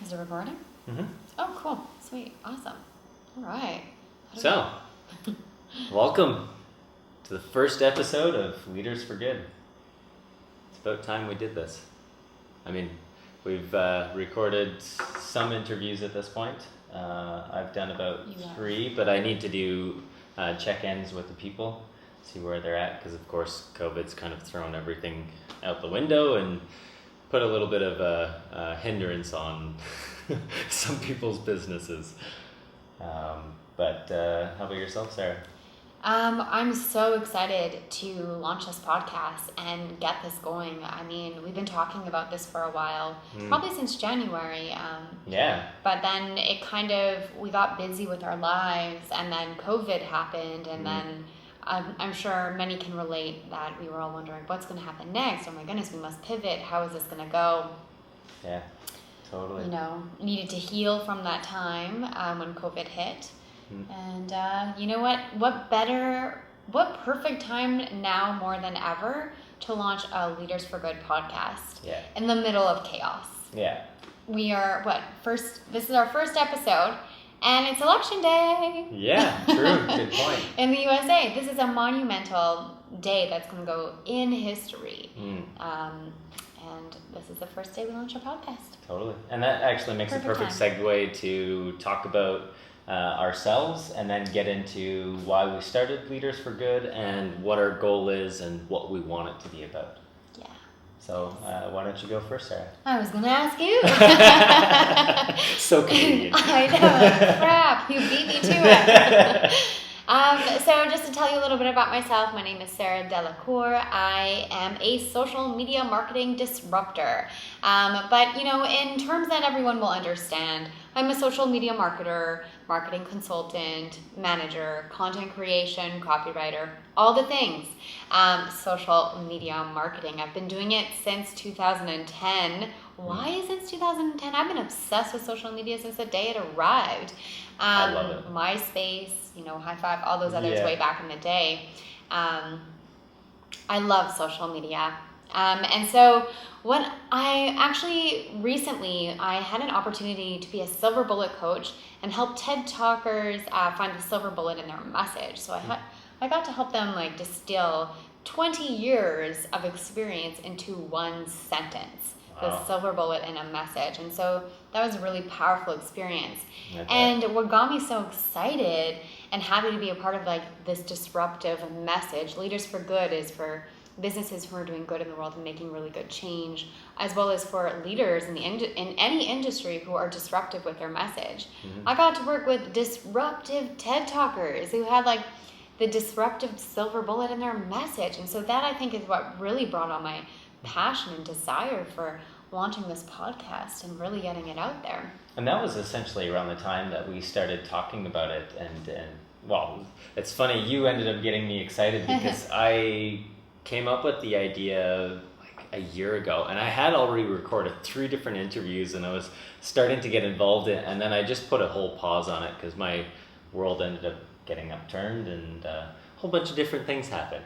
Is it recording? Mm-hmm. Oh, cool. Sweet. Awesome. All right. So, welcome to the first episode of Leaders for Good. It's about time we did this. I mean, we've recorded some interviews at this point. I've done about 3, but I need to do check-ins with the people, see where they're at, because of course COVID's kind of thrown everything out the window and put a little bit of a hindrance on some people's businesses. But how about yourself, Sarah? I'm so excited to launch this podcast and get this going. I mean, we've been talking about this for a while, probably since January. Yeah. But then we got busy with our lives, and then COVID happened, and then I'm sure many can relate that we were all wondering what's going to happen next. Oh my goodness, we must pivot. How is this going to go? Yeah, totally. Needed to heal from that time when COVID hit. And you know what? What perfect time now more than ever to launch a Leaders for Good podcast in the middle of chaos. Yeah. We are, this is our first episode, and it's election day. Yeah, true. Good point. In the USA. This is a monumental day that's going to go in history. And this is the first day we launch our podcast. Totally. And that actually makes a perfect segue to talk about ourselves and then get into why we started Leaders for Good and what our goal is and what we want it to be about. Yeah. So why don't you go first, Sarah? I was going to ask you. So Canadian. I know. Crap. You beat me to it. So just to tell you a little bit about myself, my name is Sarah Delacour. I am a social media marketing disruptor. But, in terms that everyone will understand, I'm a social media marketer, marketing consultant, manager, content creation, copywriter, all the things. Social media marketing. I've been doing it since 2010. Why since 2010? I've been obsessed with social media since the day it arrived. I love it. MySpace, High Five, all those others way back in the day. I love social media. And so what I actually recently, I had an opportunity to be a silver bullet coach and help TED Talkers find the silver bullet in their message. So I got to help them distill 20 years of experience into one sentence. The silver bullet in a message. And so that was a really powerful experience. Okay. And what got me so excited and happy to be a part of this disruptive message, Leaders for Good, is for businesses who are doing good in the world and making really good change, as well as for leaders in any industry who are disruptive with their message. I got to work with disruptive TED Talkers who had the disruptive silver bullet in their message. And so that, I think, is what really brought on my passion and desire for launching this podcast and really getting it out there. And that was essentially around the time that we started talking about it. And well, it's funny, you ended up getting me excited because I came up with the idea a year ago, and I had already recorded 3 different interviews, and I was starting to get involved in it, and then I just put a whole pause on it because my world ended up getting upturned and a whole bunch of different things happened.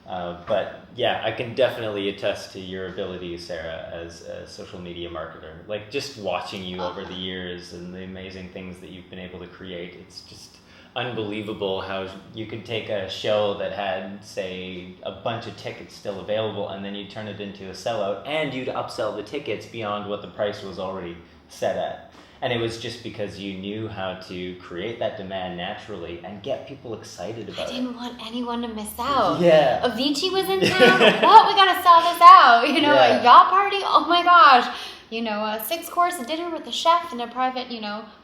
But yeah, I can definitely attest to your ability, Sarah, as a social media marketer. Just watching you over the years and the amazing things that you've been able to create, it's just unbelievable how you could take a show that had, say, a bunch of tickets still available, and then you'd turn it into a sellout, and you'd upsell the tickets beyond what the price was already set at. And it was just because you knew how to create that demand naturally and get people excited about it. I didn't want anyone to miss out. Yeah. Avicii was in town. What? We gotta sell this out. A yacht party. Oh my gosh. A 6-course dinner with a chef in a private,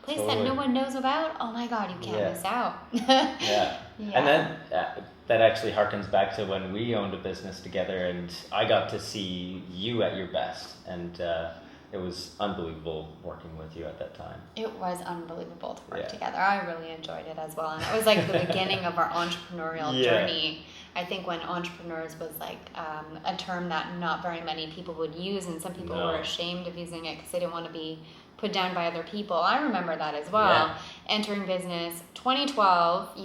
place that no one knows about. Oh my God, you can't miss out. Yeah. And then that actually harkens back to when we owned a business together, and I got to see you at your best, and it was unbelievable working with you at that time. It was unbelievable to work together. I really enjoyed it as well. And it was the beginning of our entrepreneurial journey. I think when entrepreneurs was a term that not very many people would use, and some people were ashamed of using it because they didn't want to be put down by other people. I remember that as well. Entering business, 2012,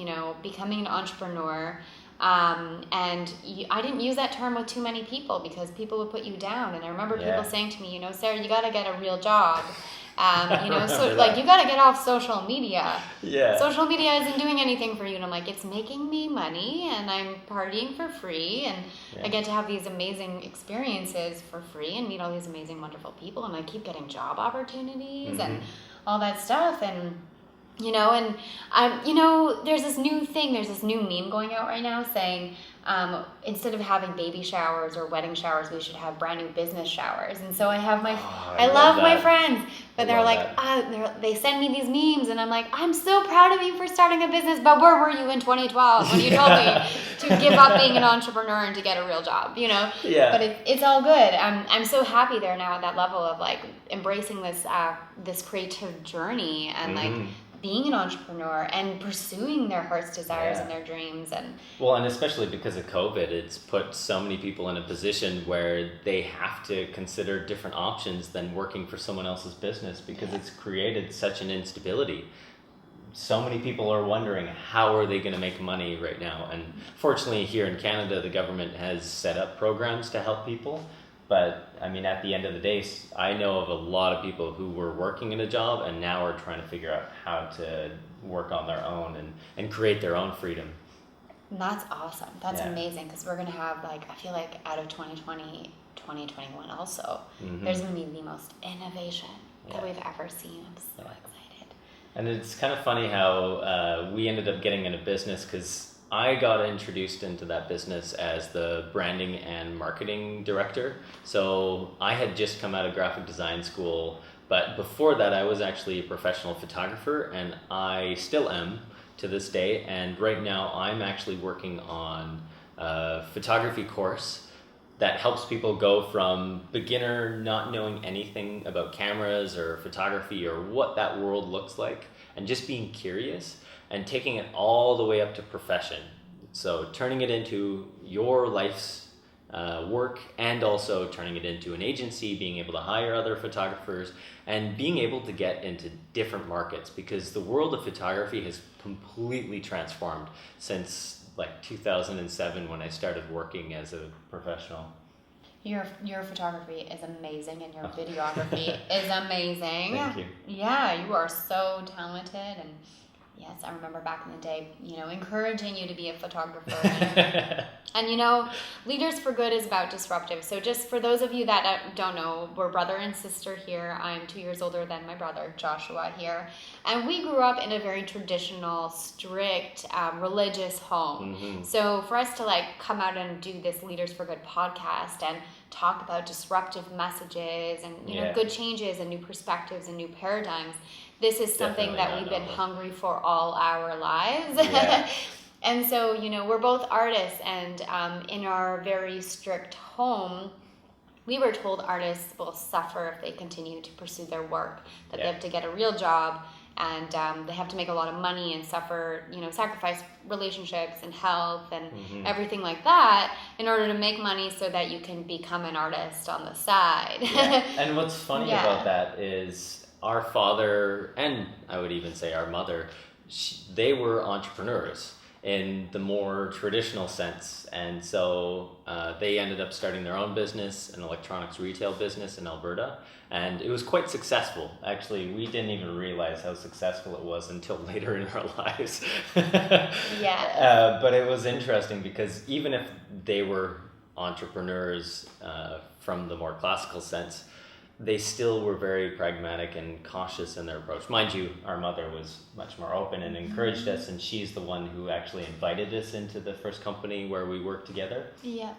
becoming an entrepreneur. And I didn't use that term with too many people because people would put you down. And I remember people saying to me, you know, Sarah, you got to get a real job. You know, so like you got to get off social media. Yeah. Social media isn't doing anything for you. And I'm like, it's making me money and I'm partying for free. And I get to have these amazing experiences for free and meet all these amazing, wonderful people. And I keep getting job opportunities and all that stuff. And, you know, and you know, there's this new thing, there's this new meme going out right now saying, instead of having baby showers or wedding showers, we should have brand new business showers. And so I have my, I love my friends, but they're like, they send me these memes and I'm like, I'm so proud of you for starting a business, but where were you in 2012 when you told me to give up being an entrepreneur and to get a real job, you know? Yeah. But it's all good. I'm so happy they're now at that level of like embracing this, this creative journey and like being an entrepreneur and pursuing their heart's desires and their dreams. And especially because of COVID, it's put so many people in a position where they have to consider different options than working for someone else's business because it's created such an instability. So many people are wondering how are they going to make money right now. And fortunately here in Canada, the government has set up programs to help people. But I mean, at the end of the day, I know of a lot of people who were working in a job and now are trying to figure out how to work on their own and create their own freedom. And that's awesome. That's amazing because we're going to have like, I feel like out of 2020, 2021 also, there's going to be the most innovation that we've ever seen. I'm so excited. And it's kind of funny how we ended up getting into business because I got introduced into that business as the branding and marketing director. So I had just come out of graphic design school, but before that I was actually a professional photographer and I still am to this day. And right now I'm actually working on a photography course that helps people go from beginner, not knowing anything about cameras or photography or what that world looks like, and just being curious and taking it all the way up to profession. So turning it into your life's work and also turning it into an agency, being able to hire other photographers and being able to get into different markets because the world of photography has completely transformed since like 2007 when I started working as a professional. Your photography is amazing and your videography is amazing. Thank you. Yeah, you are so talented. And yes, I remember back in the day, you know, encouraging you to be a photographer. And you know, Leaders for Good is about disruptive. So just for those of you that don't know, we're brother and sister here. I'm 2 years older than my brother, Joshua, here. And we grew up in a very traditional, strict, religious home. So for us to like come out and do this Leaders for Good podcast and talk about disruptive messages and, you know, good changes and new perspectives and new paradigms, this is something that we've been hungry for all our lives. Yeah. And so, you know, we're both artists, and in our very strict home, we were told artists will suffer if they continue to pursue their work, that they have to get a real job, and they have to make a lot of money and suffer, you know, sacrifice relationships and health and everything like that in order to make money so that you can become an artist on the side. Yeah. And what's funny about that is our father, and I would even say our mother, they were entrepreneurs in the more traditional sense. And so they ended up starting their own business, an electronics retail business in Alberta. And it was quite successful. Actually, we didn't even realize how successful it was until later in our lives. But it was interesting because even if they were entrepreneurs from the more classical sense, they still were very pragmatic and cautious in their approach. Mind you, our mother was much more open and encouraged us, and she's the one who actually invited us into the first company where we worked together.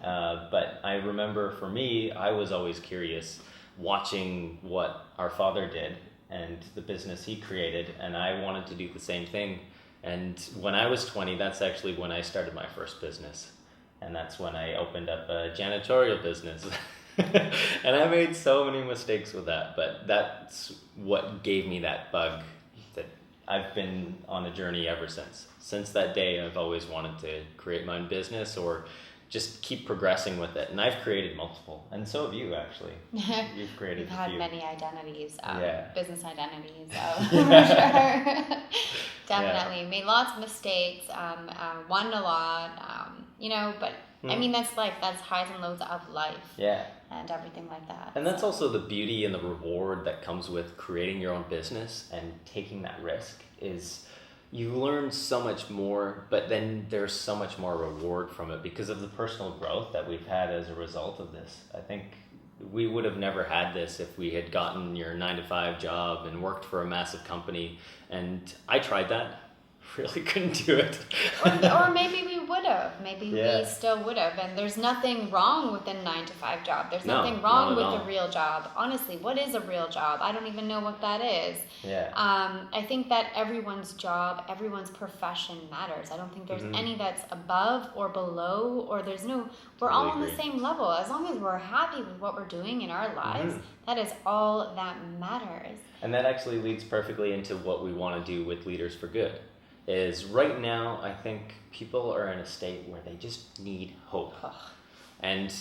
But I remember for me, I was always curious watching what our father did and the business he created, and I wanted to do the same thing. And when I was 20, that's actually when I started my first business. And that's when I opened up a janitorial business. And I made so many mistakes with that, but that's what gave me that bug that I've been on a journey ever since. Since that day, I've always wanted to create my own business or just keep progressing with it. And I've created multiple, and so have you, actually. You've created You've had few. many identities, business identities, Yeah. for sure. Definitely. Made lots of mistakes, won a lot, but I mean, that's life. That's highs and lows of life. Yeah. And everything like that. And that's also the beauty and the reward that comes with creating your own business and taking that risk is you learn so much more, but then there's so much more reward from it because of the personal growth that we've had as a result of this. I think we would have never had this if we had gotten your 9-to-5 job and worked for a massive company. And I tried that. Really couldn't do it. or maybe we would have. Maybe Yeah. we still would have. And there's nothing wrong with a 9-to-5 job. There's No, nothing wrong not with at all. a real job. Honestly, what is a real job? I don't even know what that is. Yeah. I think that everyone's job, everyone's profession matters. I don't think there's Mhm. any that's above or below, or we're all Totally on the agree. same level. As long as we're happy with what we're doing in our lives, that is all that matters. And that actually leads perfectly into what we want to do with Leaders for Good. Is right now, I think people are in a state where they just need hope. And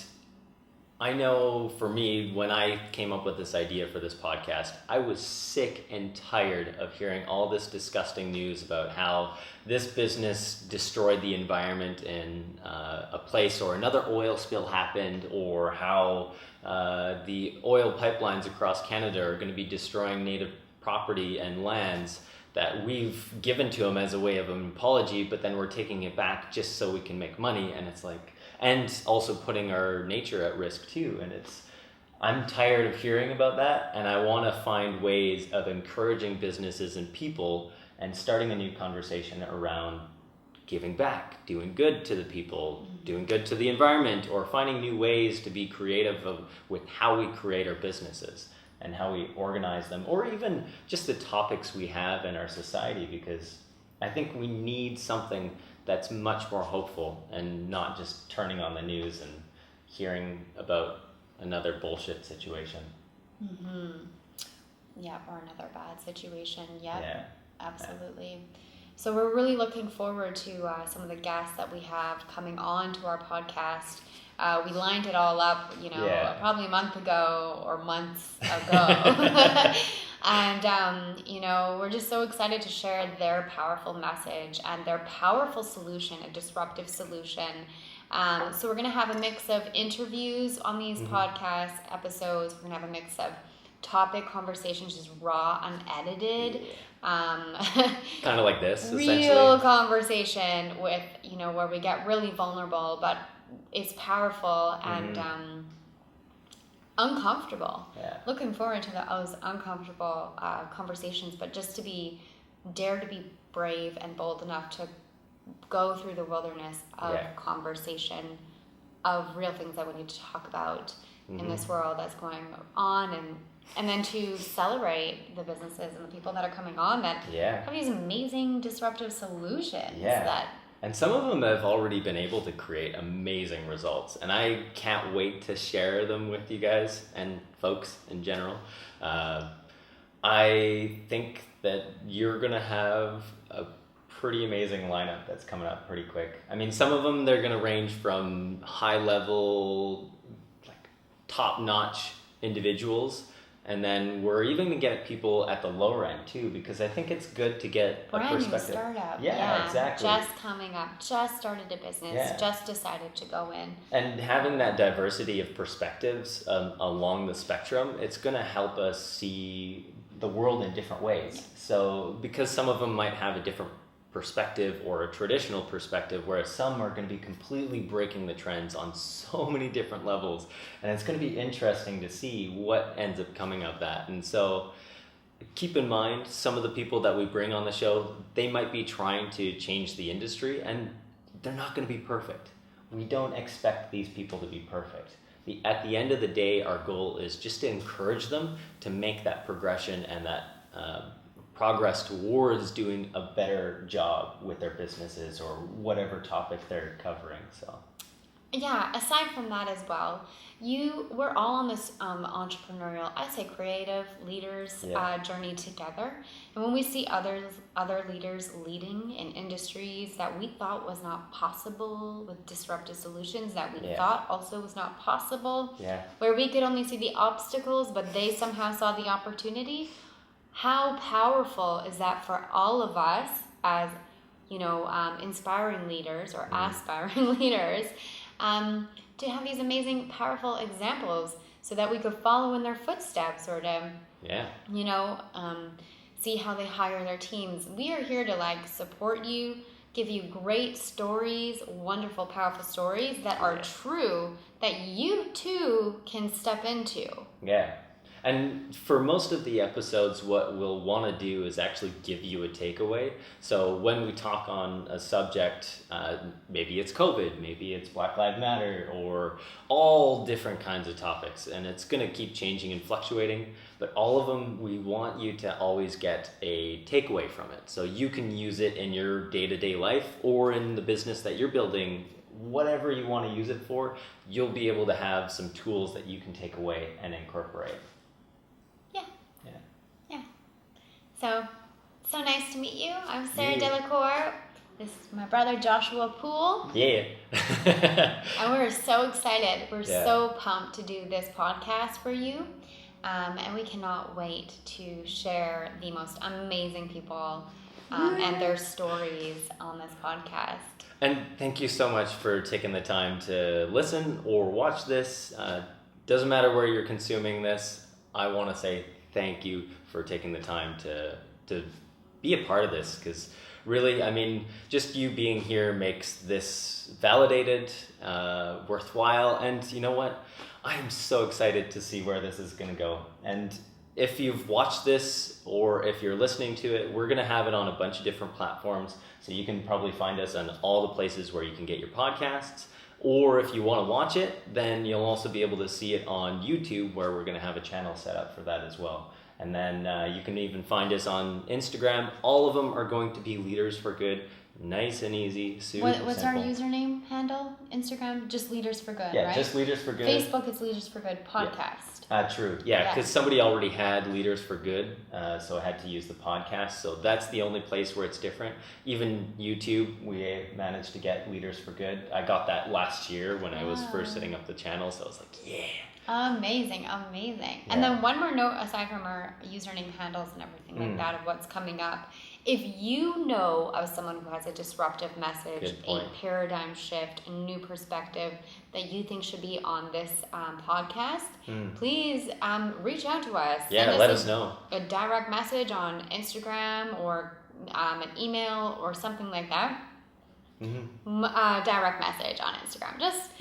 I know for me, when I came up with this idea for this podcast, I was sick and tired of hearing all this disgusting news about how this business destroyed the environment in a place, or another oil spill happened, or how the oil pipelines across Canada are going to be destroying native property and lands that we've given to them as a way of an apology, but then we're taking it back just so we can make money. And it's like, and also putting our nature at risk too. And I'm tired of hearing about that. And I want to find ways of encouraging businesses and people and starting a new conversation around giving back, doing good to the people, doing good to the environment, or finding new ways to be creative with how we create our businesses and how we organize them, or even just the topics we have in our society, because I think we need something that's much more hopeful and not just turning on the news and hearing about another bullshit situation. Yeah, or another bad situation. Yep. Yeah. Absolutely. So we're really looking forward to some of the guests that we have coming on to our podcast. We lined it all up, probably a month ago or months ago. And, we're just so excited to share their powerful message and their powerful solution, a disruptive solution. So we're going to have a mix of interviews on these podcast episodes. We're going to have a mix of topic conversations, just raw, unedited. Kind of like this, real essentially. Conversation with, where we get really vulnerable, but it's powerful and uncomfortable. Yeah. Looking forward to those uncomfortable conversations, but just dare to be brave and bold enough to go through the wilderness of conversation, of real things that we need to talk about in this world that's going on, and then to celebrate the businesses and the people that are coming on that have these amazing disruptive solutions that. And some of them have already been able to create amazing results. And I can't wait to share them with you guys and folks in general. I think that you're going to have a pretty amazing lineup that's coming up pretty quick. I mean, some of them, they're going to range from high level, like top-notch individuals. And then we're even going to get people at the lower end too, because I think it's good to get a brand perspective. New startup. Yeah, exactly. Just coming up, just started a business, just decided to go in. And having that diversity of perspectives along the spectrum, it's going to help us see the world in different ways. So because some of them might have a different perspective or a traditional perspective, whereas some are going to be completely breaking the trends on so many different levels, and it's going to be interesting to see what ends up coming of that. And so keep in mind, some of the people that we bring on the show, they might be trying to change the industry, and they're not going to be perfect. We don't expect these people to be perfect. At the end of the day, our goal is just to encourage them to make that progression and that progress towards doing a better job with their businesses or whatever topic they're covering. So yeah, aside from that as well, we're all on this entrepreneurial, I say creative leaders journey together. And when we see other leaders leading in industries that we thought was not possible, with disruptive solutions that we thought also was not possible, where we could only see the obstacles, but they somehow saw the opportunity. How powerful is that for all of us as inspiring leaders or aspiring leaders, to have these amazing, powerful examples so that we could follow in their footsteps or to, see how they hire their teams. We are here to support you, give you great stories, wonderful, powerful stories that are true, that you too can step into. Yeah. And for most of the episodes, what we'll want to do is actually give you a takeaway. So when we talk on a subject, maybe it's COVID, maybe it's Black Lives Matter, or all different kinds of topics. And it's going to keep changing and fluctuating. But all of them, we want you to always get a takeaway from it. So you can use it in your day-to-day life or in the business that you're building. Whatever you want to use it for, you'll be able to have some tools that you can take away and incorporate. So nice to meet you. I'm Sarah Delacour. This is my brother Joshua Poole. Yeah. And we're so excited. We're so pumped to do this podcast for you. And we cannot wait to share the most amazing people and their stories on this podcast. And thank you so much for taking the time to listen or watch this. Doesn't matter where you're consuming this. I want to say thank you for taking the time to be a part of this, because really, I mean, just you being here makes this validated, worthwhile, and you know what? I am so excited to see where this is going to go. And if you've watched this or if you're listening to it, we're going to have it on a bunch of different platforms, so you can probably find us on all the places where you can get your podcasts. Or if you want to watch it, then you'll also be able to see it on YouTube, where we're going to have a channel set up for that as well. And then you can even find us on Instagram. All of them are going to be Leaders for Good. Nice and easy, super What's simple. our username handle? Instagram? Just Leaders for Good, yeah, right? just Leaders for Good. Facebook is Leaders for Good podcast. True. Yeah, because somebody already had Leaders for Good, so I had to use the podcast. So that's the only place where it's different. Even YouTube, we managed to get Leaders for Good. I got that last year when I was first setting up the channel, so I was like, yeah. Amazing. And then one more note, aside from our username handles and everything like that of what's coming up. If you know of someone who has a disruptive message, a paradigm shift, a new perspective that you think should be on this podcast, please reach out to us. Yeah, let us know. A direct message on Instagram or an email or something like that. Direct message on Instagram. Just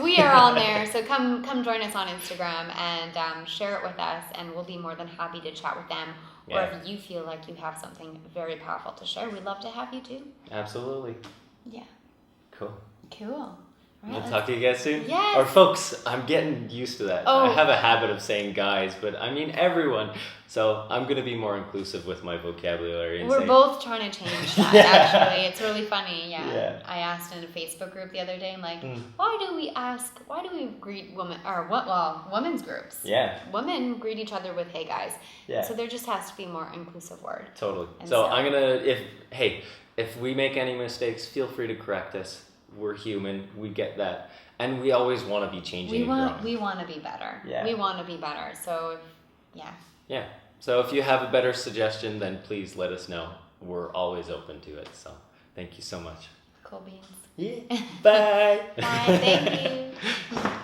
we are on there, so come join us on Instagram and share it with us, and we'll be more than happy to chat with them. Or if you feel like you have something very powerful to share, we'd love to have you too. Absolutely. Yeah. Cool. Right, we'll talk to you guys soon. Yes. Or folks, I'm getting used to that. I have a habit of saying guys, but I mean everyone. So I'm going to be more inclusive with my vocabulary. And we're both trying to change that, actually. It's really funny, yeah. I asked in a Facebook group the other day, why do we greet women, or women's groups? Yeah. Women greet each other with, hey guys. Yeah. So there just has to be a more inclusive word. Totally. So I'm going to, if we make any mistakes, feel free to correct us. We're human. We get that. And we always want to be changing and growing. We want to be better. Yeah. We want to be better. So, yeah. Yeah. So if you have a better suggestion, then please let us know. We're always open to it. So thank you so much. Cool beans. Yeah. Bye. Bye. Thank you.